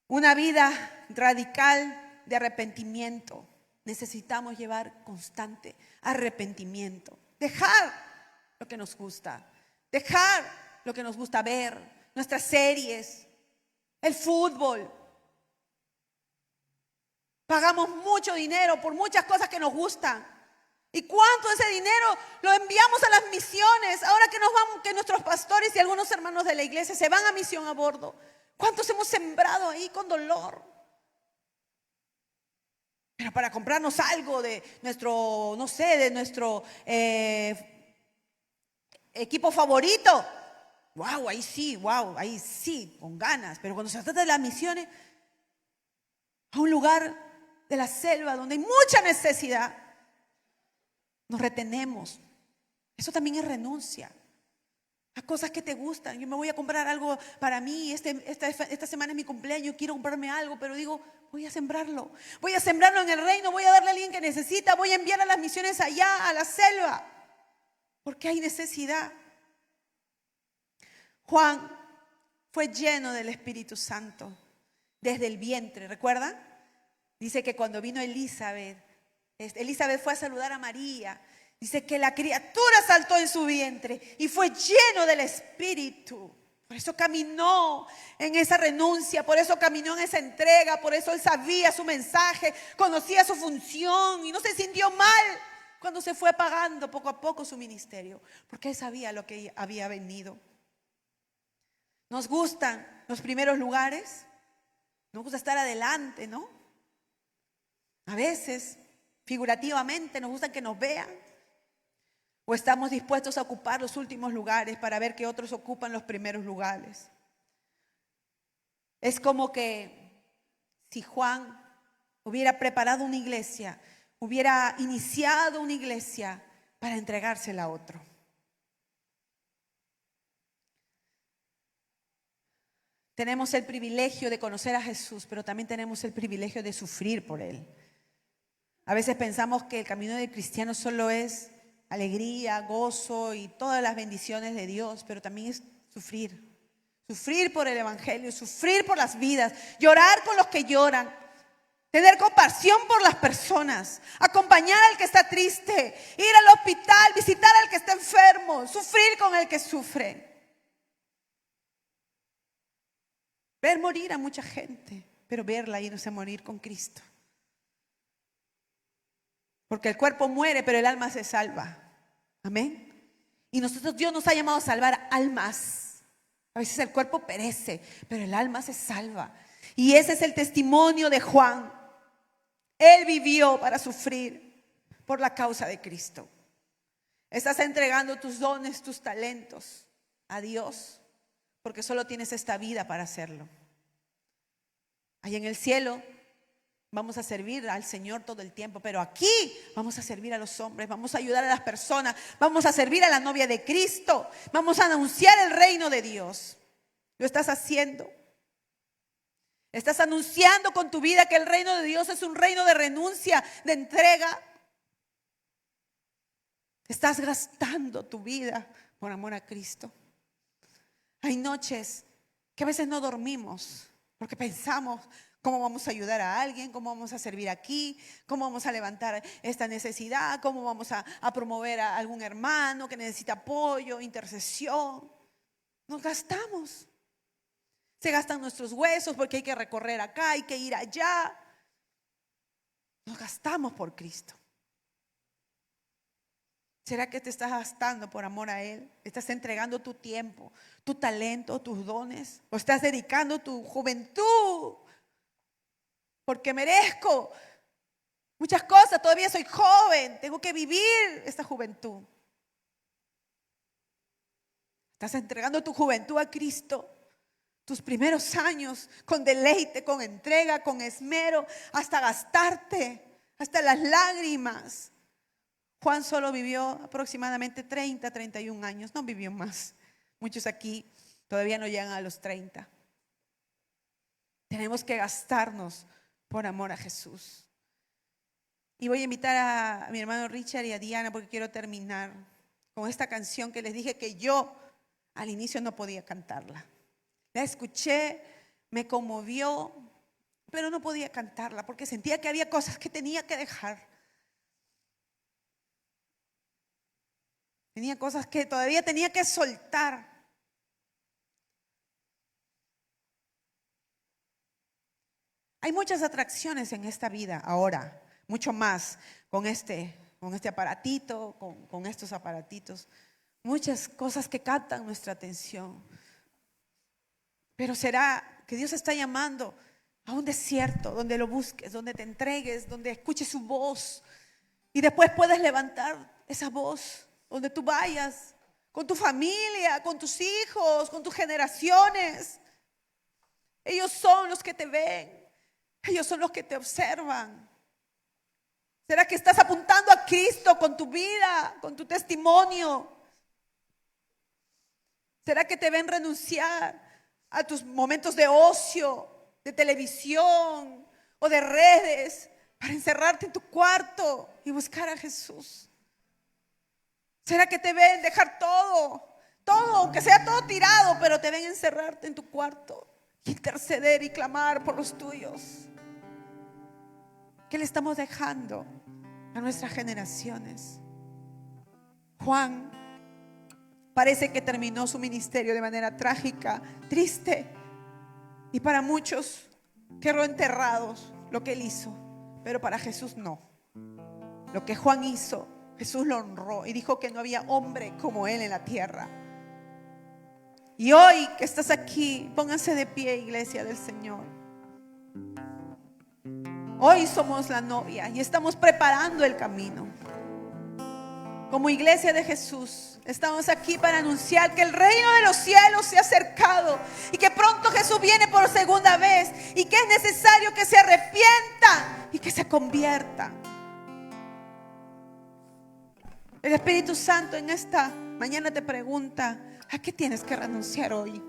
Una vida radical de arrepentimiento. Necesitamos llevar constante arrepentimiento. Dejar lo que nos gusta. Dejar lo que nos gusta ver. Nuestras series. El fútbol. Pagamos mucho dinero por muchas cosas que nos gustan. ¿Y cuánto de ese dinero lo enviamos a las misiones? Ahora que nos vamos, que nuestros pastores y algunos hermanos de la iglesia se van a misión a bordo. ¿Cuántos hemos sembrado ahí con dolor? Pero para comprarnos algo de nuestro, no sé, de nuestro equipo favorito. Wow, ahí sí, con ganas. Pero cuando se trata de las misiones, a un lugar de la selva donde hay mucha necesidad, nos retenemos. Eso también es renuncia a cosas que te gustan. Yo me voy a comprar algo para mí. Esta semana es mi cumpleaños, quiero comprarme algo, pero digo, voy a sembrarlo. Voy a sembrarlo en el reino, voy a darle a alguien que necesita, voy a enviar a las misiones allá, a la selva, porque hay necesidad. Juan fue lleno del Espíritu Santo desde el vientre, ¿recuerdan? Dice que cuando vino Elizabeth fue a saludar a María. Dice que la criatura saltó en su vientre y fue lleno del Espíritu. Por eso caminó en esa renuncia, por eso caminó en esa entrega, por eso él sabía su mensaje, conocía su función y no se sintió mal cuando se fue pagando poco a poco su ministerio, porque él sabía lo que había venido. Nos gustan los primeros lugares, nos gusta estar adelante, ¿no? A veces, figurativamente, nos gusta que nos vean. ¿O estamos dispuestos a ocupar los últimos lugares para ver que otros ocupan los primeros lugares? Es como que si Juan hubiera preparado una iglesia, hubiera iniciado una iglesia para entregársela a otro. Tenemos el privilegio de conocer a Jesús, pero también tenemos el privilegio de sufrir por Él. A veces pensamos que el camino del cristiano solo es alegría, gozo y todas las bendiciones de Dios, pero también es sufrir. Sufrir por el evangelio, sufrir por las vidas, llorar con los que lloran, tener compasión por las personas, acompañar al que está triste, ir al hospital, visitar al que está enfermo, sufrir con el que sufre. Ver morir a mucha gente, pero verla irse a morir con Cristo. Porque el cuerpo muere, pero el alma se salva. Amén. Y Dios nos ha llamado a salvar almas. A veces el cuerpo perece, pero el alma se salva. Y ese es el testimonio de Juan. Él vivió para sufrir por la causa de Cristo. Estás entregando tus dones, tus talentos a Dios, porque solo tienes esta vida para hacerlo. Allá en el cielo vamos a servir al Señor todo el tiempo, pero aquí vamos a servir a los hombres, vamos a ayudar a las personas, vamos a servir a la novia de Cristo, vamos a anunciar el reino de Dios. ¿Lo estás haciendo? ¿Estás anunciando con tu vida que el reino de Dios es un reino de renuncia, de entrega? ¿Estás gastando tu vida por amor a Cristo? Hay noches que a veces no dormimos porque pensamos cómo vamos a ayudar a alguien, cómo vamos a servir aquí, cómo vamos a levantar esta necesidad, cómo vamos a promover a algún hermano que necesita apoyo, intercesión. Nos gastamos. Se gastan nuestros huesos porque hay que recorrer acá, hay que ir allá. Nos gastamos por Cristo. ¿Será que te estás gastando por amor a Él? ¿Estás entregando tu tiempo, tu talento, tus dones? ¿O estás dedicando tu juventud? Porque merezco muchas cosas, todavía soy joven, tengo que vivir esta juventud. ¿Estás entregando tu juventud a Cristo? Tus primeros años con deleite, con entrega, con esmero, hasta gastarte, hasta las lágrimas. Juan solo vivió aproximadamente 30, 31 años, no vivió más. Muchos aquí todavía no llegan a los 30. Tenemos que gastarnos por amor a Jesús. Y voy a invitar a mi hermano Richard y a Diana porque quiero terminar con esta canción que les dije que yo al inicio no podía cantarla. La escuché, me conmovió, pero no podía cantarla porque sentía que había cosas que tenía que dejar. Tenía cosas que todavía tenía que soltar. Hay muchas atracciones en esta vida ahora, mucho más con con este aparatito, con estos aparatitos. Muchas cosas que captan nuestra atención. Pero será que Dios está llamando a un desierto donde lo busques, donde te entregues, donde escuches su voz. Y después puedes levantar esa voz donde tú vayas, con tu familia, con tus hijos, con tus generaciones. Ellos son los que te ven. Ellos son los que te observan. ¿Será que estás apuntando a Cristo con tu vida, con tu testimonio? ¿Será que te ven renunciar a tus momentos de ocio, de televisión o de redes para encerrarte en tu cuarto y buscar a Jesús? ¿Será que te ven dejar todo, aunque sea todo tirado, pero te ven encerrarte en tu cuarto, interceder y clamar por los tuyos? ¿Qué le estamos dejando a nuestras generaciones? Juan parece que terminó su ministerio de manera trágica, triste, y para muchos quedó enterrados lo que él hizo, pero para Jesús no. Lo que Juan hizo, Jesús lo honró y dijo que no había hombre como él en la tierra. Y hoy que estás aquí, pónganse de pie, iglesia del Señor. Hoy somos la novia y estamos preparando el camino. Como iglesia de Jesús, estamos aquí para anunciar que el reino de los cielos se ha acercado y que pronto Jesús viene por segunda vez y que es necesario que se arrepientan y que se conviertan. El Espíritu Santo en esta mañana te pregunta: ¿a qué tienes que renunciar hoy?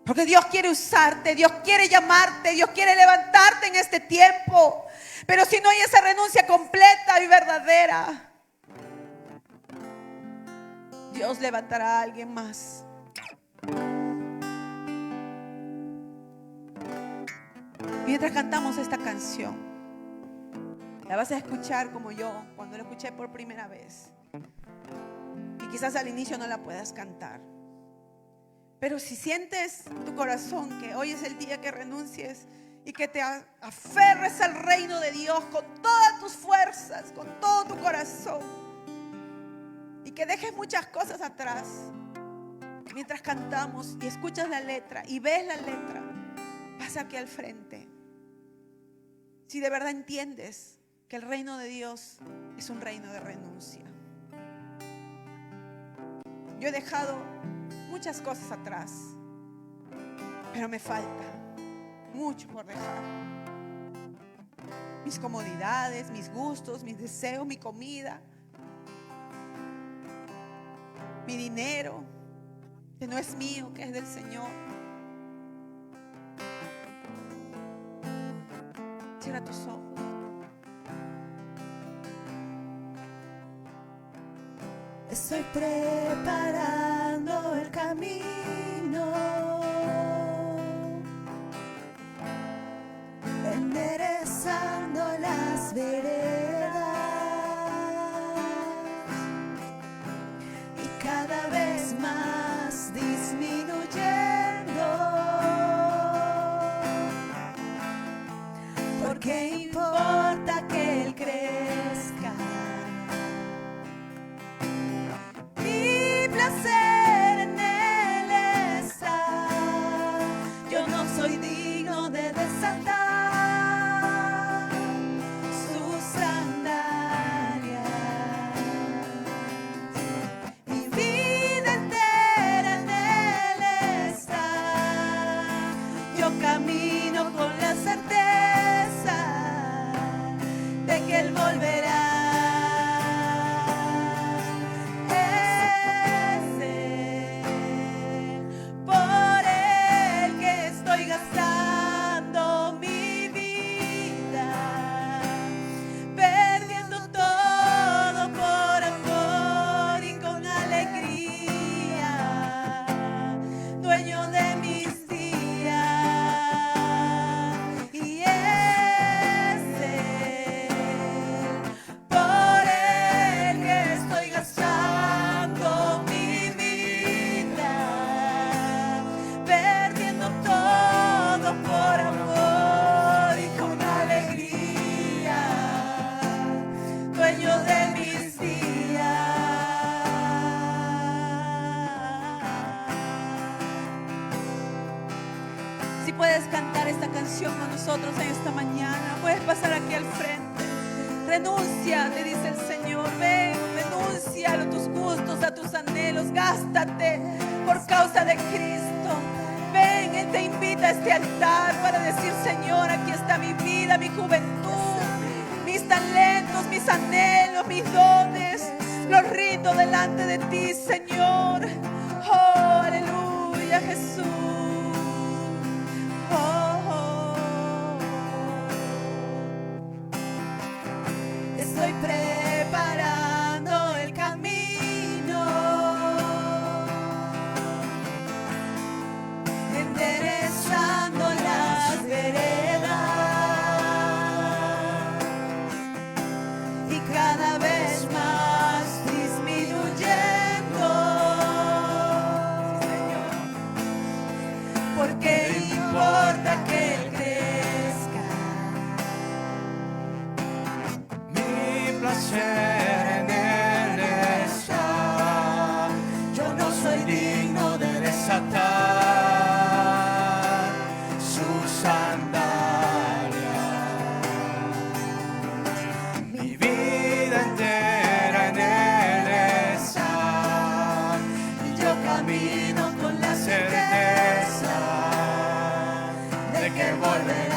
Porque Dios quiere usarte, Dios quiere llamarte, Dios quiere levantarte en este tiempo. Pero si no hay esa renuncia completa y verdadera, Dios levantará a alguien más. Mientras cantamos esta canción, la vas a escuchar como yo cuando la escuché por primera vez. Y quizás al inicio no la puedas cantar. Pero si sientes en tu corazón que hoy es el día que renuncies y que te aferres al reino de Dios con todas tus fuerzas, con todo tu corazón, y que dejes muchas cosas atrás, mientras cantamos y escuchas la letra y ves la letra, pasa aquí al frente. Si de verdad entiendes que el reino de Dios es un reino de renuncia. Yo he dejado muchas cosas atrás, pero me falta mucho por dejar. Mis comodidades, mis gustos, mis deseos, mi comida, mi dinero, que no es mío, que es del Señor. Cierra tus ojos. Estoy preparando el camino, enderezando las veredas y cada vez más disminuyendo, porque importa que Él crezca. Placer en Él está. Si puedes cantar esta canción con nosotros en esta mañana, puedes pasar aquí al frente. Renuncia, te dice el Señor. Ven, renuncia a tus gustos, a tus anhelos. Gástate por causa de Cristo. Ven, Él te invita a este altar para decir: Señor, aquí está mi vida, mi juventud, mis talentos, mis anhelos, mis dones. Los rindo delante de ti, Señor. Oh, aleluya, Jesús. Estoy preparando el camino, enderezando las veredas, y cada vez más disminuyendo, porque importa que Él crezca. En Él está. Yo no soy digno de desatar sus sandalias. Mi vida entera en Él está, y yo camino con la certeza de que volverá.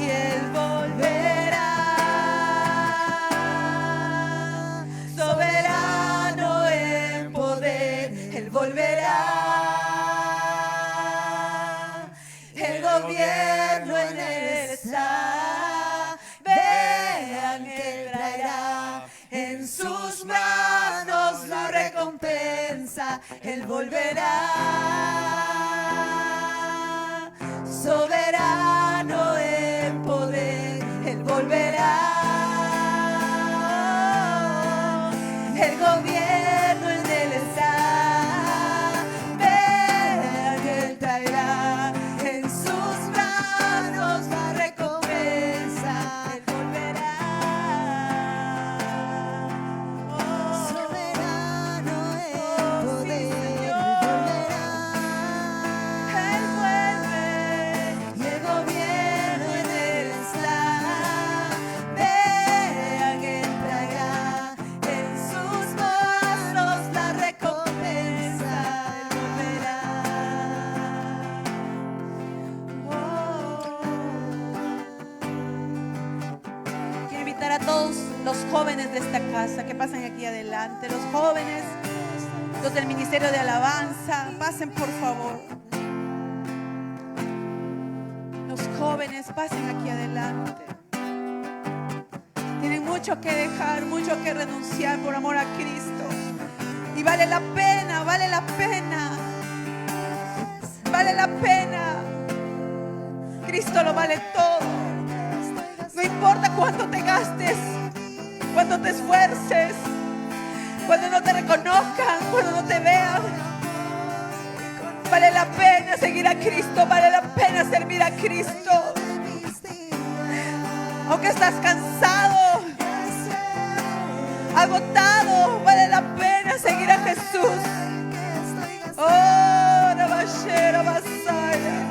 Él volverá, soberano en poder. Él volverá, el gobierno en Él está. Vean que Él traerá en sus manos la recompensa. Él volverá, soberano en poder. A todos los jóvenes de esta casa que pasen aquí adelante, los jóvenes, los del ministerio de alabanza, pasen por favor. Los jóvenes, pasen aquí adelante. Tienen mucho que dejar, mucho que renunciar por amor a Cristo, y vale la pena, vale la pena, vale la pena. Cristo lo vale todo. No importa cuánto te gastes, cuánto te esfuerces, cuando no te reconozcan, cuando no te vean. Vale la pena seguir a Cristo, vale la pena servir a Cristo. Aunque estás cansado, agotado, vale la pena seguir a Jesús. Oh, la bashera basaya.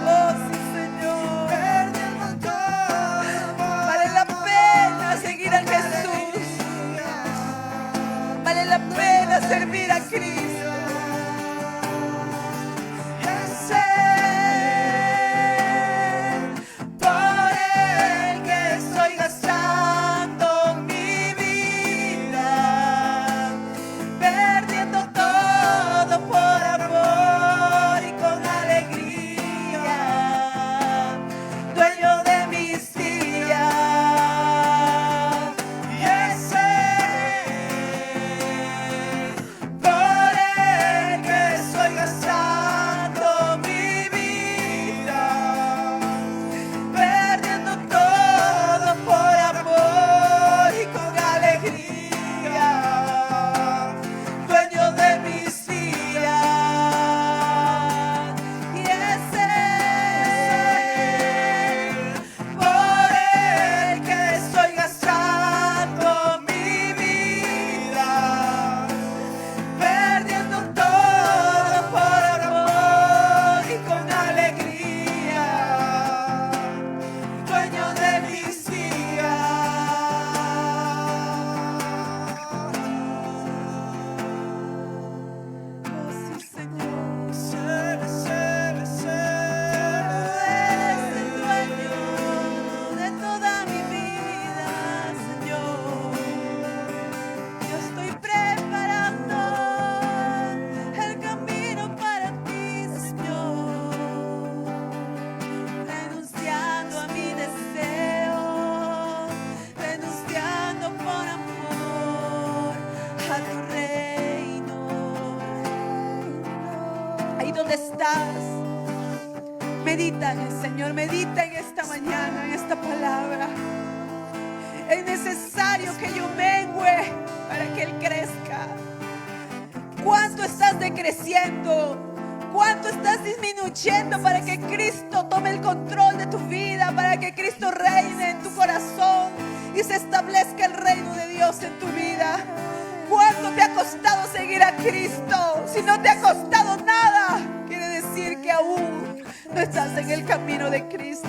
Oh, sí, Señor. Seguir a Jesús, vale la pena servir a Cristo. Es Él, por Él que estoy gastando mi vida, perdiendo todo. ahí donde estás. Medita en el Señor, medita en esta mañana, en esta palabra. Es necesario que yo mengüe para que Él crezca. ¿Cuánto estás decreciendo? ¿Cuánto estás disminuyendo para que Cristo tome el control de tu vida? Para que Cristo reine en tu corazón y se establezca el reino de Dios en tu vida. ¿Cuánto te ha costado seguir a Cristo? Si no te ha costado nada, quiere decir que aún no estás en el camino de Cristo.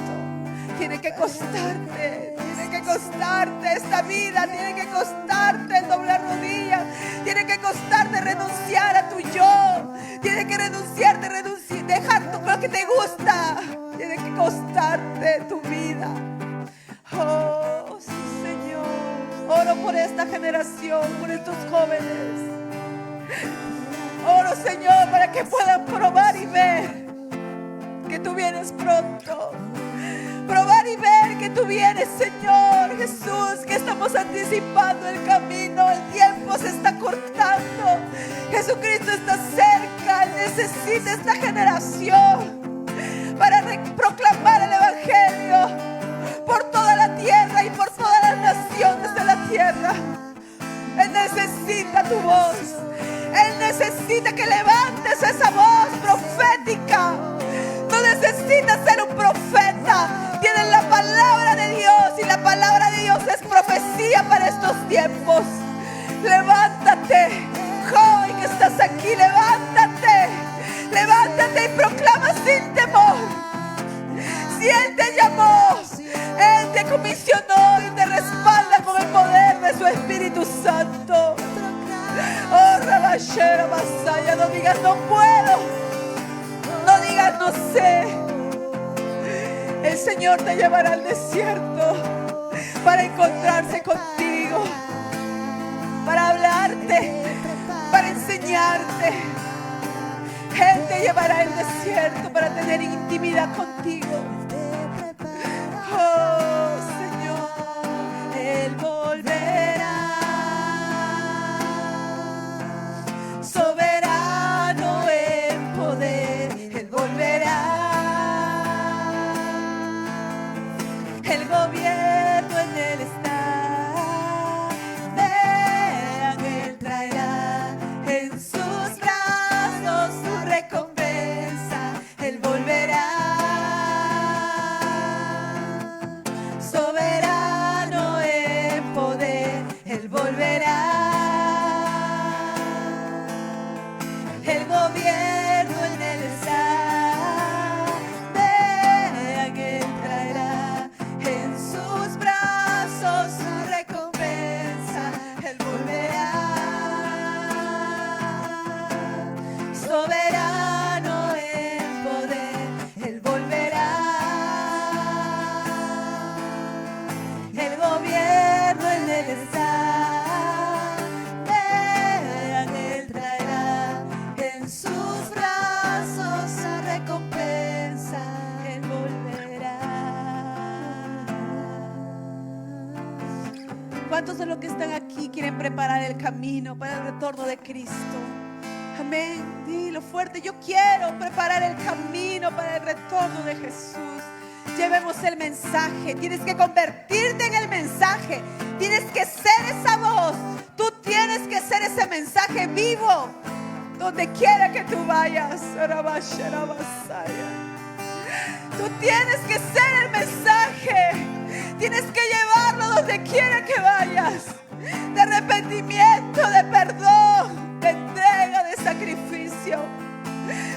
Tiene que costarte esta vida, tiene que costarte el doblar rodillas, tiene que costarte renunciar a tu yo, tiene que dejar lo que te gusta, tiene que costarte tu vida. Oh, sí, Señor, oro por esta generación, por estos jóvenes. Oro, Señor, para que puedan probar y ver que tú vienes pronto. Probar y ver que tú vienes, Señor Jesús, que estamos anticipando el camino. El tiempo se está cortando. Jesucristo está cerca. Él necesita esta generación para proclamar el Evangelio por toda la tierra y por todas las naciones de la tierra. Él necesita tu voz. Él necesita que levantes esa voz profética. No necesitas ser un profeta. Tienes la palabra de Dios y la palabra de Dios es profecía para estos tiempos. Levántate, joven que estás aquí, levántate. Levántate y proclama sin temor. Si Él te llamó, Él te comisionó y te respalda con el poder de su Espíritu Santo. Oh, Rabashera Masaya, no digas no puedo, no digas no sé. El Señor te llevará al desierto para encontrarse contigo, para hablarte, para enseñarte. Él te llevará al desierto para tener intimidad contigo. Oh, Señor, Él volverá, soberano en poder. Él volverá. El gobierno en Él está. Vean, Él traerá en sus brazos su recompensa. Él volverá. Soberano en poder. Él volverá. El gobierno en Él está. Vean, Él traerá en sus brazos su recompensa. Él volverá. Soberano en poder. Él volverá. El gobierno en Él está. Vean, Él traerá en sus brazos su recompensa. Él volverá. ¿Cuántos de los que están aquí quieren preparar el camino para el retorno de Cristo? Amén. Dilo fuerte. Yo quiero preparar el camino para el retorno de Jesús. Llevemos el mensaje. Tienes que convertirte en el mensaje. Tienes que ser esa voz. Tú tienes que ser ese mensaje vivo donde quiera que tú vayas. Tú tienes que ser el mensaje. Tienes que llevarlo donde quiera que vayas. De arrepentimiento, de perdón, de entrega, de sacrificio.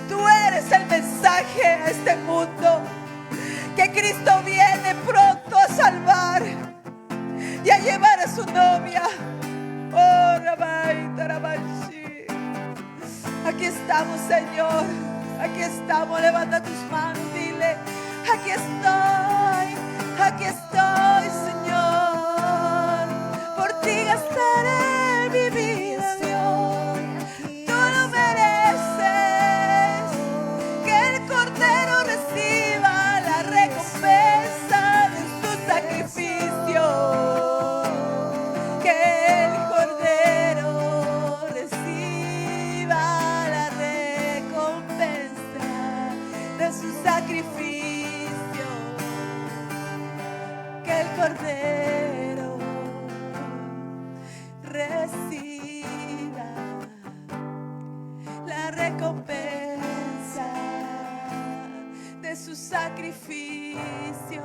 Tú eres el mensaje a este mundo. Que Cristo viene pronto a salvar y a llevar a su novia. Oh, Rabay, Tarabashi. Aquí estamos, Señor. Aquí estamos. Levanta tus manos, dile: aquí estoy, Señor. Por ti gastaré mi vida, Dios. Tú lo mereces. Que el Cordero reciba la recompensa de su sacrificio. Que el Cordero reciba la recompensa. sacrificio, que el Cordero reciba la recompensa de su sacrificio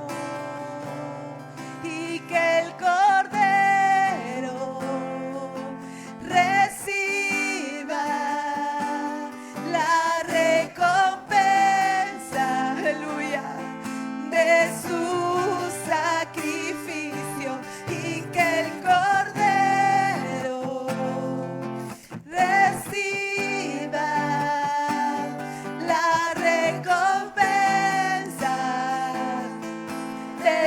y que el Cordero reciba la recompensa, aleluya, de su sacrificio y que el Cordero reciba la recompensa de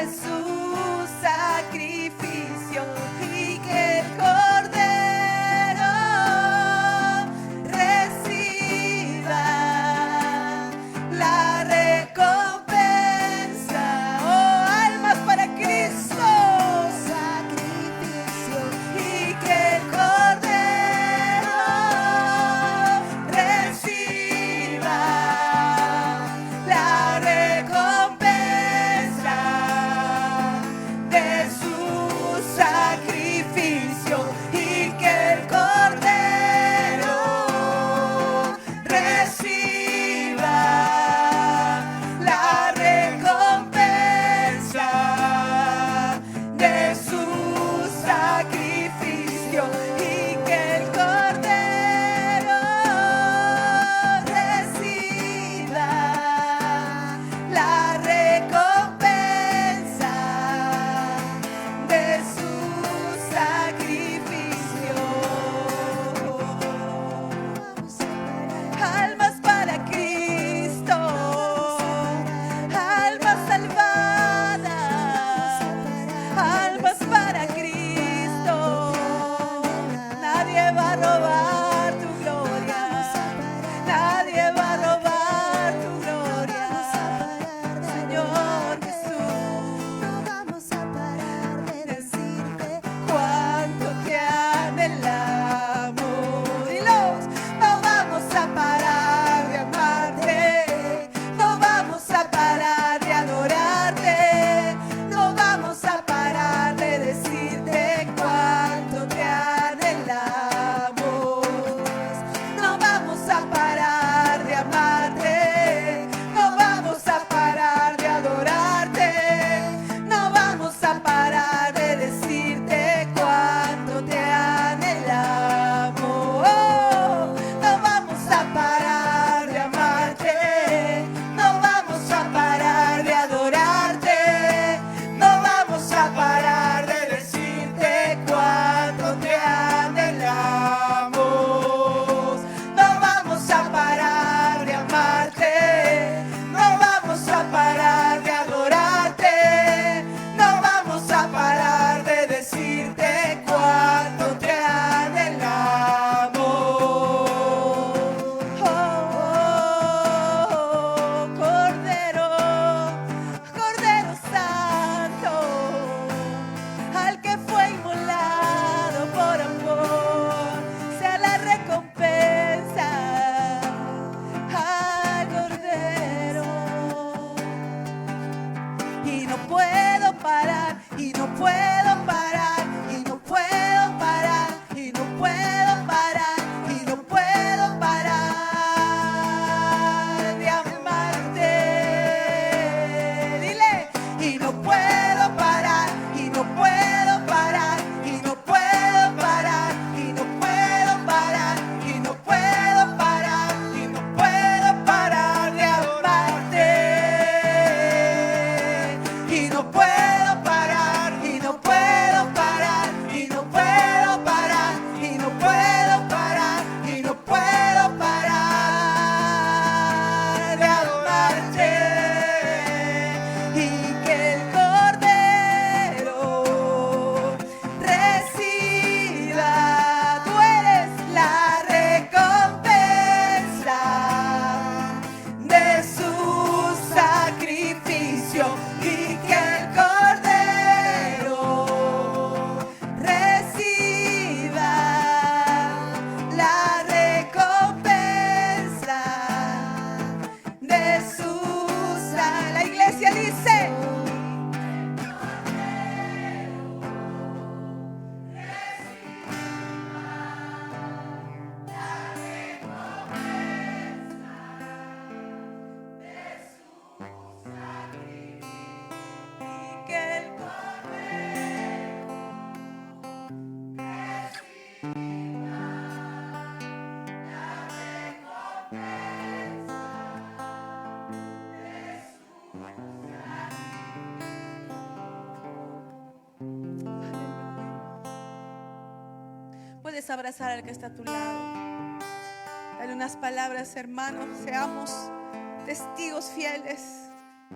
puedes abrazar al que está a tu lado. Dale unas palabras, hermanos. Seamos testigos fieles.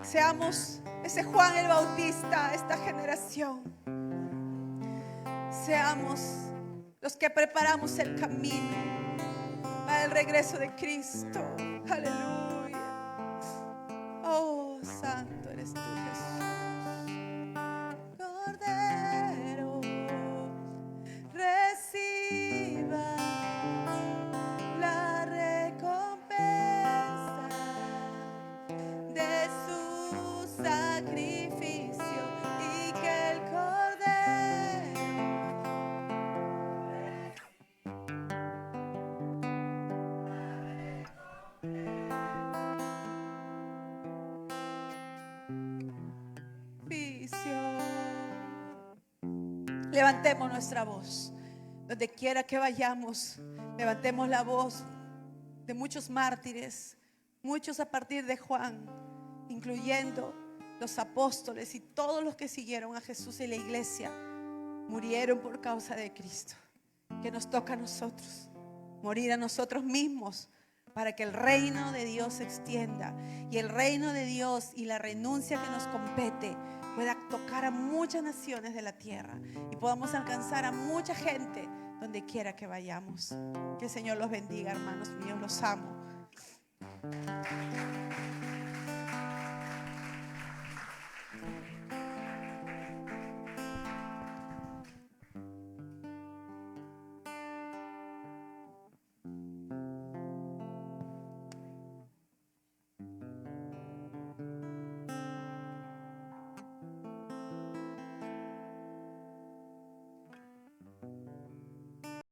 Seamos ese Juan el Bautista, esta generación. Seamos los que preparamos el camino para el regreso de Cristo. Aleluya. Oh, santo eres tú, Jesús. Cordero, reciba la recompensa de su sacrificio, y que el levantemos nuestra voz. Donde quiera que vayamos, levantemos la voz de muchos mártires, muchos a partir de Juan, incluyendo los apóstoles y todos los que siguieron a Jesús y la iglesia, murieron por causa de Cristo. Que nos toca a nosotros morir a nosotros mismos para que el reino de Dios se extienda, y el reino de Dios y la renuncia que nos compete pueda tocar a muchas naciones de la tierra y podamos alcanzar a mucha gente donde quiera que vayamos. Que el Señor los bendiga, hermanos míos, los amo.